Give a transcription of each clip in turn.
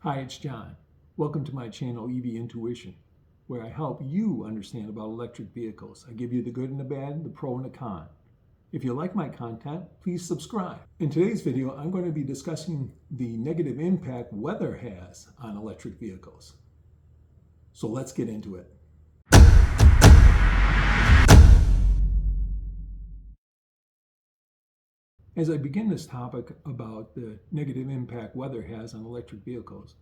Hi, it's John. Welcome to my channel EV Intuition, where I help you understand about electric vehicles. I give you the good and the bad, the pro and the con. If you like my content, please subscribe. In today's video, I'm going to be discussing the negative impact weather has on electric vehicles. So let's get into it. As I begin this topic about the negative impact weather has on electric vehicles,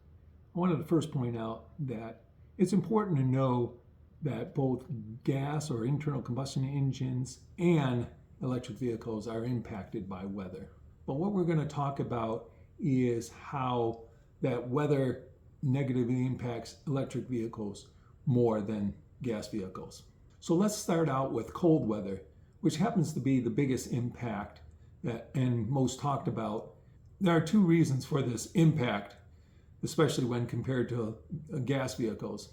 I wanted to first point out that it's important to know that both gas or internal combustion engines and electric vehicles are impacted by weather. But what we're going to talk about is how that weather negatively impacts electric vehicles more than gas vehicles. So let's start out with cold weather, which happens to be the biggest impact and most talked about. There are two reasons for this impact, especially when compared to gas vehicles.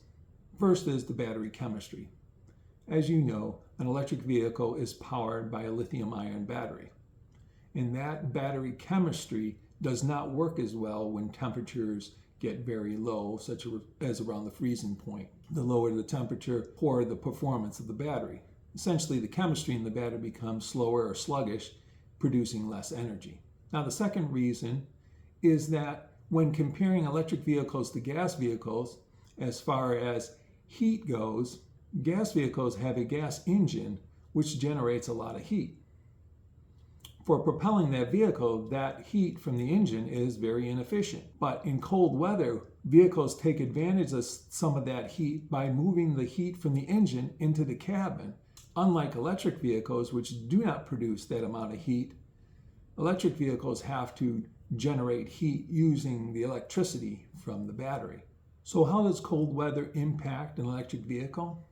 First is the battery chemistry. As you know, an electric vehicle is powered by a lithium-ion battery. And that battery chemistry does not work as well when temperatures get very low, such as around the freezing point. The lower the temperature, poorer the performance of the battery. Essentially, the chemistry in the battery becomes slower or sluggish, producing less energy. Now, the second reason is that when comparing electric vehicles to gas vehicles, as far as heat goes, gas vehicles have a gas engine which generates a lot of heat. For propelling that vehicle, that heat from the engine is very inefficient. But in cold weather, vehicles take advantage of some of that heat by moving the heat from the engine into the cabin. Unlike electric vehicles, which do not produce that amount of heat, electric vehicles have to generate heat using the electricity from the battery. So how does cold weather impact an electric vehicle?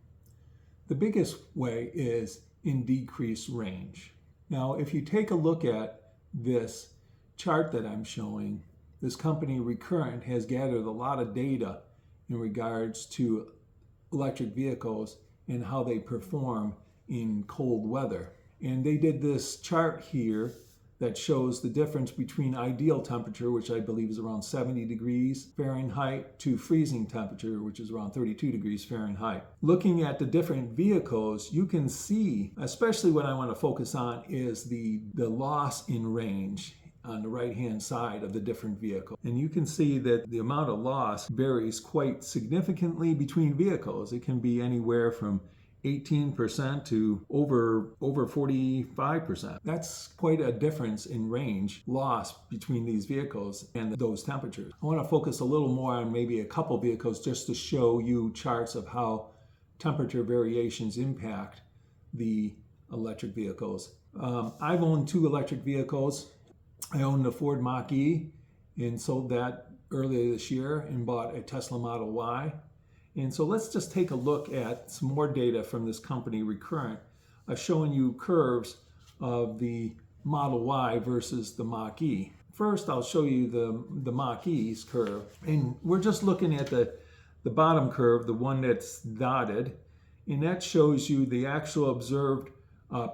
The biggest way is in decreased range. Now, if you take a look at this chart that I'm showing, this company Recurrent has gathered a lot of data in regards to electric vehicles and how they perform in cold weather. And they did this chart here that shows the difference between ideal temperature, which I believe is around 70 degrees Fahrenheit, to freezing temperature, which is around 32 degrees Fahrenheit. Looking at the different vehicles, you can see, especially what I want to focus on is the loss in range on the right-hand side of the different vehicles. And you can see that the amount of loss varies quite significantly between vehicles. It can be anywhere from 18% to over 45%. That's quite a difference in range loss between these vehicles and those temperatures. I want to focus a little more on maybe a couple vehicles just to show you charts of how temperature variations impact the electric vehicles. I've owned two electric vehicles. I owned a Ford Mach-E and sold that earlier this year and bought a Tesla Model Y. And so let's just take a look at some more data from this company, Recurrent, showing you curves of the Model Y versus the Mach-E. First, I'll show you the Mach-E's curve. And we're just looking at the bottom curve, the one that's dotted. And that shows you the actual observed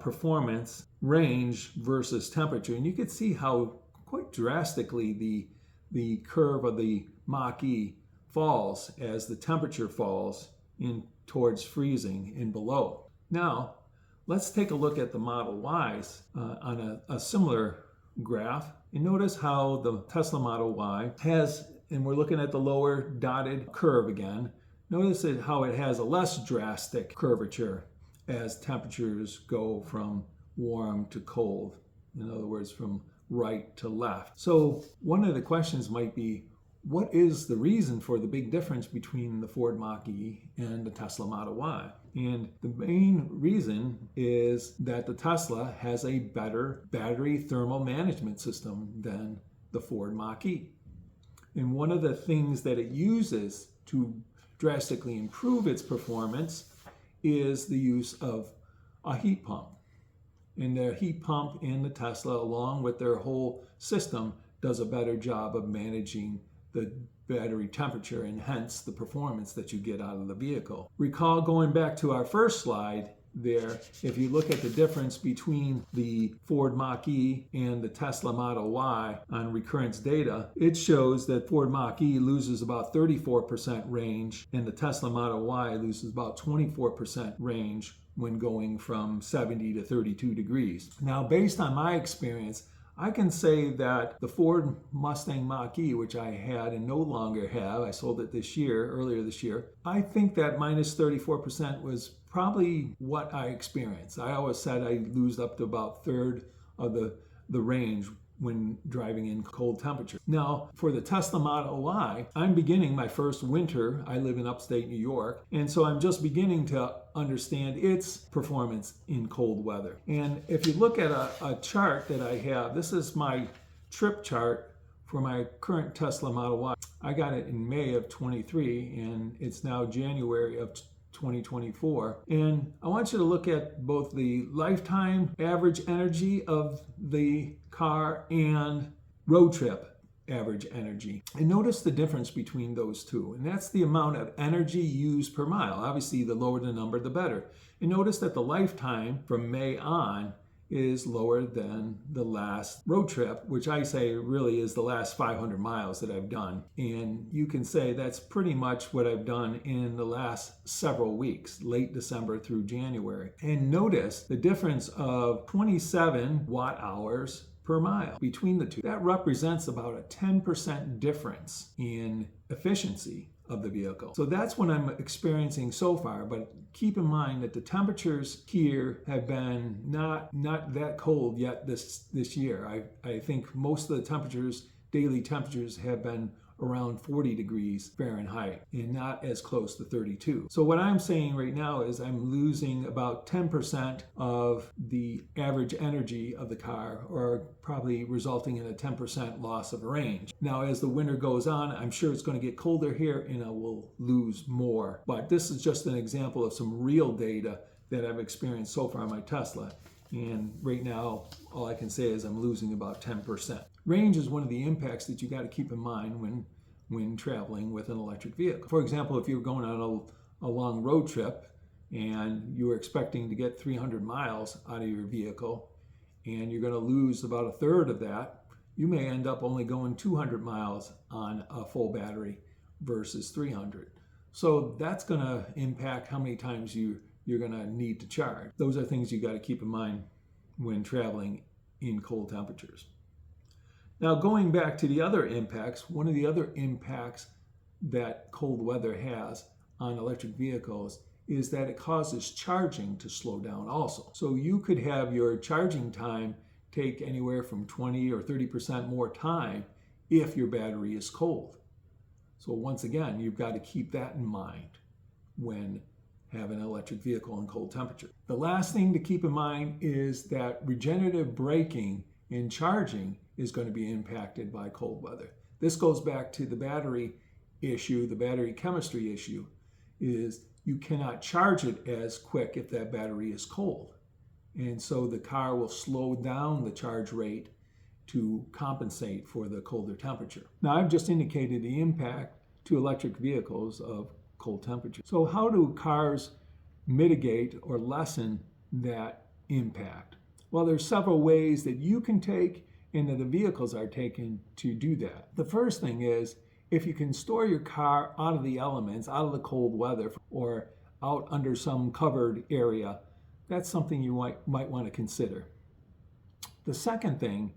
performance range versus temperature. And you can see how quite drastically the curve of the Mach-E falls as the temperature falls in towards freezing and below. Now, let's take a look at the Model Ys on a similar graph. And notice how the Tesla Model Y has, and we're looking at the lower dotted curve again, notice how it has a less drastic curvature as temperatures go from warm to cold. In other words, from right to left. So one of the questions might be, what is the reason for the big difference between the Ford Mach-E and the Tesla Model Y? And the main reason is that the Tesla has a better battery thermal management system than the Ford Mach-E. And one of the things that it uses to drastically improve its performance is the use of a heat pump. And the heat pump in the Tesla, along with their whole system, does a better job of managing the battery temperature and hence the performance that you get out of the vehicle. Recall going back to our first slide there, if you look at the difference between the Ford Mach-E and the Tesla Model Y on recurrence data, it shows that Ford Mach-E loses about 34% range and the Tesla Model Y loses about 24% range when going from 70 to 32 degrees. Now, based on my experience, I can say that the Ford Mustang Mach-E, which I had and no longer have, I sold it earlier this year, I think that minus 34% was probably what I experienced. I always said I lose up to about a third of the range when driving in cold temperatures. Now, for the Tesla Model Y, I'm beginning my first winter. I live in upstate New York, and so I'm just beginning to understand its performance in cold weather. And if you look at a chart that I have, this is my trip chart for my current Tesla Model Y. I got it in May of 23, and it's now January of 2024. And I want you to look at both the lifetime average energy of the car and road trip average energy. And notice the difference between those two. And that's the amount of energy used per mile. Obviously, the lower the number, the better. And notice that the lifetime from May on is lower than the last road trip, which I say really is the last 500 miles that I've done. And you can say that's pretty much what I've done in the last several weeks, late December through January. And notice the difference of 27 watt hours per mile between the two. That represents about a 10% difference in efficiency of the vehicle. So that's what I'm experiencing so far, but keep in mind that the temperatures here have been not that cold yet this year. I think most of the daily temperatures have been around 40 degrees Fahrenheit and not as close to 32. So what I'm saying right now is I'm losing about 10% of the average energy of the car, or probably resulting in a 10% loss of range. Now, as the winter goes on, I'm sure it's going to get colder here and I will lose more. But this is just an example of some real data that I've experienced so far on my Tesla. And right now, all I can say is I'm losing about 10%. Range is one of the impacts that you got to keep in mind when traveling with an electric vehicle. For example, if you're going on a long road trip and you're expecting to get 300 miles out of your vehicle and you're going to lose about a third of that, you may end up only going 200 miles on a full battery versus 300. So that's going to impact how many times you're going to need to charge. Those are things you got to keep in mind when traveling in cold temperatures. Now, going back to the other impacts, one of the other impacts that cold weather has on electric vehicles is that it causes charging to slow down also. So you could have your charging time take anywhere from 20 or 30% more time if your battery is cold. So once again, you've got to keep that in mind when having an electric vehicle in cold temperature. The last thing to keep in mind is that regenerative braking in charging is going to be impacted by cold weather. This goes back to the battery issue, the battery chemistry issue, is you cannot charge it as quick if that battery is cold. And so the car will slow down the charge rate to compensate for the colder temperature. Now, I've just indicated the impact to electric vehicles of cold temperature. So how do cars mitigate or lessen that impact? Well, there's several ways that you can take and that the vehicles are taken to do that. The first thing is, if you can store your car out of the elements, out of the cold weather, or out under some covered area, that's something you might want to consider. The second thing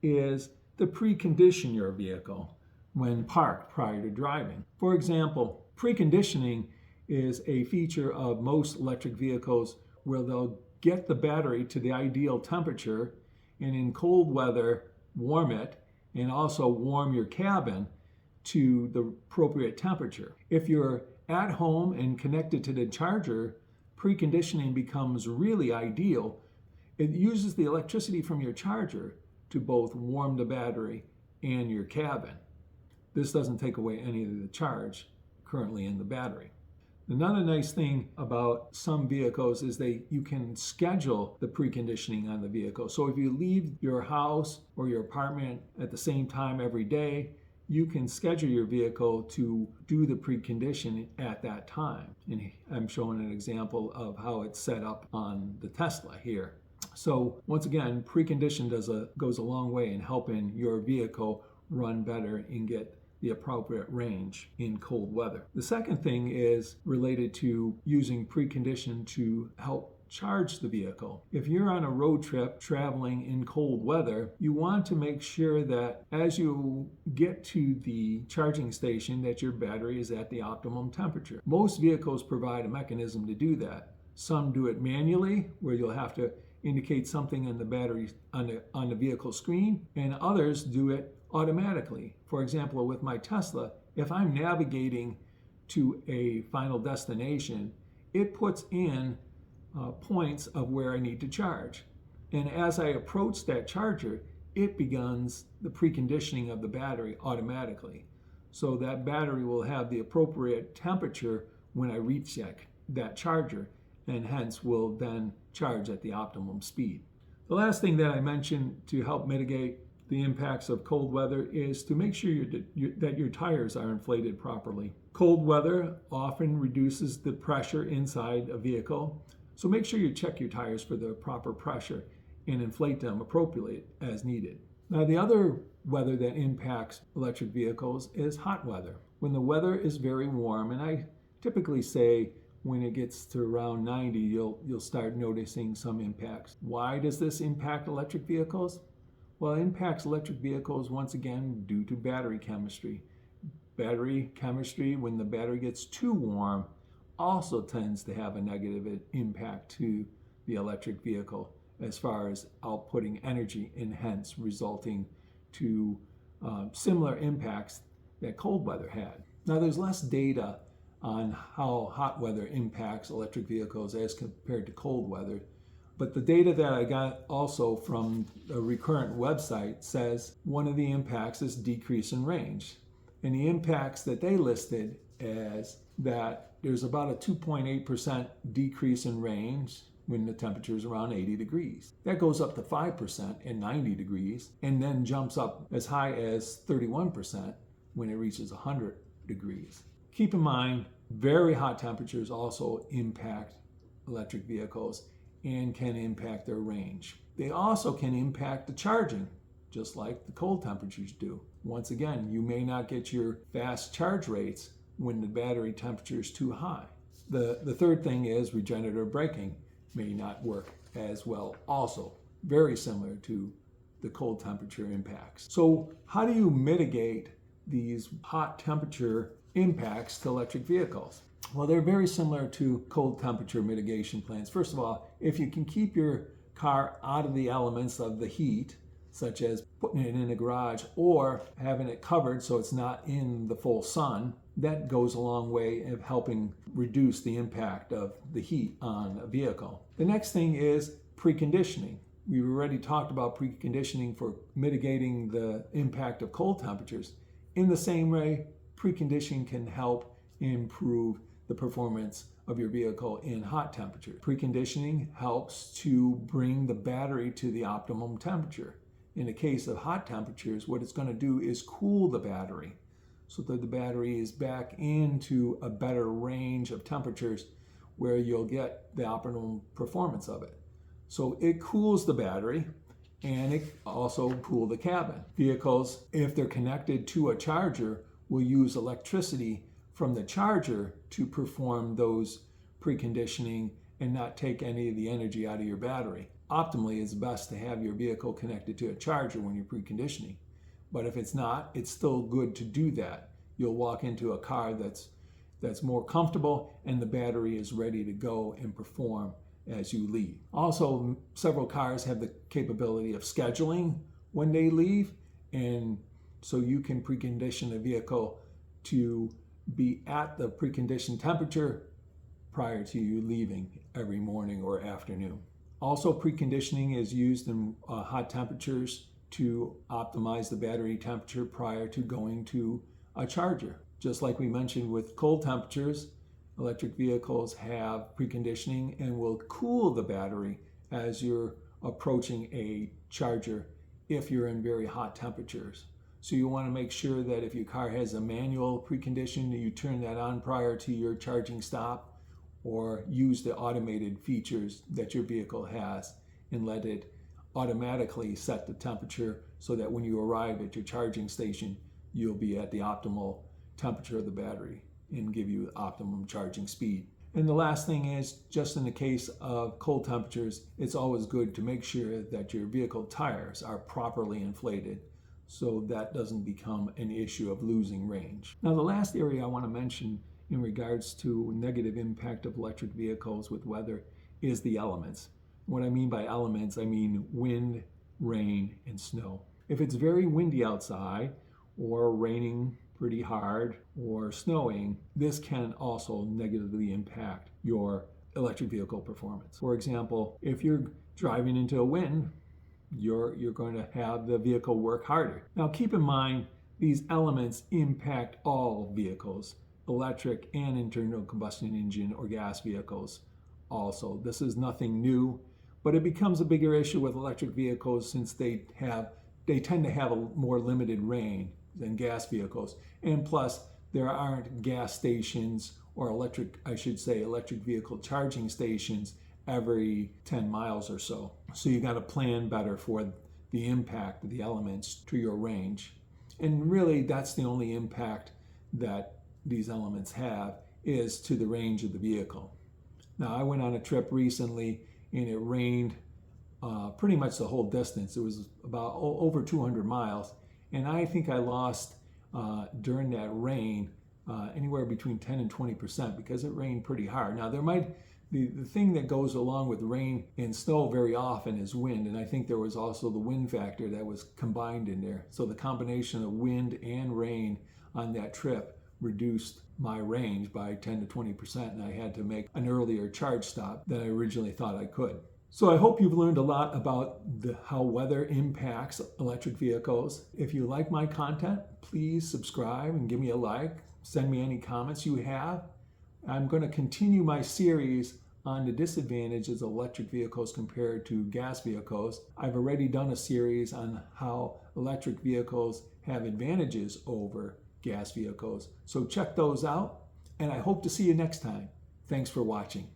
is to precondition your vehicle when parked prior to driving. For example, preconditioning is a feature of most electric vehicles where they'll get the battery to the ideal temperature and in cold weather warm it and also warm your cabin to the appropriate temperature. If you're at home and connected to the charger, preconditioning becomes really ideal. It uses the electricity from your charger to both warm the battery and your cabin. This doesn't take away any of the charge currently in the battery. Another nice thing about some vehicles is you can schedule the preconditioning on the vehicle. So if you leave your house or your apartment at the same time every day, you can schedule your vehicle to do the preconditioning at that time. And I'm showing an example of how it's set up on the Tesla here. So once again, precondition goes a long way in helping your vehicle run better and get the appropriate range in cold weather. The second thing is related to using precondition to help charge the vehicle. If you're on a road trip traveling in cold weather, you want to make sure that as you get to the charging station that your battery is at the optimum temperature. Most vehicles provide a mechanism to do that. Some do it manually, where you'll have to indicate something in the battery on the vehicle screen, and others do it automatically. For example, with my Tesla, if I'm navigating to a final destination, it puts in points of where I need to charge. And as I approach that charger, it begins the preconditioning of the battery automatically. So that battery will have the appropriate temperature when I reach that charger, and hence will then charge at the optimum speed. The last thing that I mentioned to help mitigate the impacts of cold weather is to make sure that your tires are inflated properly. Cold weather often reduces the pressure inside a vehicle, so make sure you check your tires for the proper pressure and inflate them appropriately as needed. Now, the other weather that impacts electric vehicles is hot weather. When the weather is very warm, and I typically say when it gets to around 90, you'll start noticing some impacts. Why does this impact electric vehicles? Well, it impacts electric vehicles once again due to battery chemistry. Battery chemistry, when the battery gets too warm, also tends to have a negative impact to the electric vehicle as far as outputting energy, and hence resulting to similar impacts that cold weather had. Now, there's less data on how hot weather impacts electric vehicles as compared to cold weather, but the data that I got also from a Recurrent website says one of the impacts is decrease in range. And the impacts that they listed as that there's about a 2.8% decrease in range when the temperature is around 80 degrees. That goes up to 5% at 90 degrees, and then jumps up as high as 31% when it reaches 100 degrees. Keep in mind, very hot temperatures also impact electric vehicles and can impact their range. They also can impact the charging, just like the cold temperatures do. Once again, you may not get your fast charge rates when the battery temperature is too high. The third thing is regenerative braking may not work as well also, very similar to the cold temperature impacts. So how do you mitigate these hot temperature impacts to electric vehicles? Well, they're very similar to cold temperature mitigation plans. First of all, if you can keep your car out of the elements of the heat, such as putting it in a garage or having it covered so it's not in the full sun, that goes a long way of helping reduce the impact of the heat on a vehicle. The next thing is preconditioning. We've already talked about preconditioning for mitigating the impact of cold temperatures. In the same way, preconditioning can help improve the performance of your vehicle in hot temperatures. Preconditioning helps to bring the battery to the optimum temperature. In the case of hot temperatures, what it's going to do is cool the battery so that the battery is back into a better range of temperatures where you'll get the optimum performance of it. So it cools the battery, and it also cools the cabin. Vehicles, if they're connected to a charger, will use electricity from the charger to perform those preconditioning and not take any of the energy out of your battery. Optimally, it's best to have your vehicle connected to a charger when you're preconditioning. But if it's not, it's still good to do that. You'll walk into a car that's more comfortable and the battery is ready to go and perform as you leave. Also, several cars have the capability of scheduling when they leave, and so you can precondition a vehicle to be at the preconditioned temperature prior to you leaving every morning or afternoon. Also, preconditioning is used in hot temperatures to optimize the battery temperature prior to going to a charger. Just like we mentioned with cold temperatures, electric vehicles have preconditioning and will cool the battery as you're approaching a charger if you're in very hot temperatures. So you want to make sure that if your car has a manual precondition, you turn that on prior to your charging stop, or use the automated features that your vehicle has and let it automatically set the temperature so that when you arrive at your charging station, you'll be at the optimal temperature of the battery and give you optimum charging speed. And the last thing is, just in the case of cold temperatures, it's always good to make sure that your vehicle tires are properly inflated so that doesn't become an issue of losing range. Now, the last area I want to mention in regards to negative impact of electric vehicles with weather is the elements. What I mean by elements, I mean wind, rain, and snow. If it's very windy outside or raining pretty hard or snowing, this can also negatively impact your electric vehicle performance. For example, if you're driving into a wind, you're going to have the vehicle work harder. Now keep in mind, these elements impact all vehicles, electric and internal combustion engine or gas vehicles also. This is nothing new, but it becomes a bigger issue with electric vehicles since they tend to have a more limited range than gas vehicles. And plus, there aren't gas stations or electric vehicle charging stations every 10 miles or so. So you got to plan better for the impact of the elements to your range. And really, that's the only impact that these elements have, is to the range of the vehicle. Now, I went on a trip recently and it rained pretty much the whole distance. It was about over 200 miles. And I think I lost during that rain anywhere between 10 and 20% because it rained pretty hard. Now, the thing that goes along with rain and snow very often is wind, and I think there was also the wind factor that was combined in there. So the combination of wind and rain on that trip reduced my range by 10 to 20%, and I had to make an earlier charge stop than I originally thought I could. So I hope you've learned a lot about how weather impacts electric vehicles. If you like my content, please subscribe and give me a like. Send me any comments you have. I'm going to continue my series on the disadvantages of electric vehicles compared to gas vehicles. I've already done a series on how electric vehicles have advantages over gas vehicles. So check those out, and I hope to see you next time. Thanks for watching.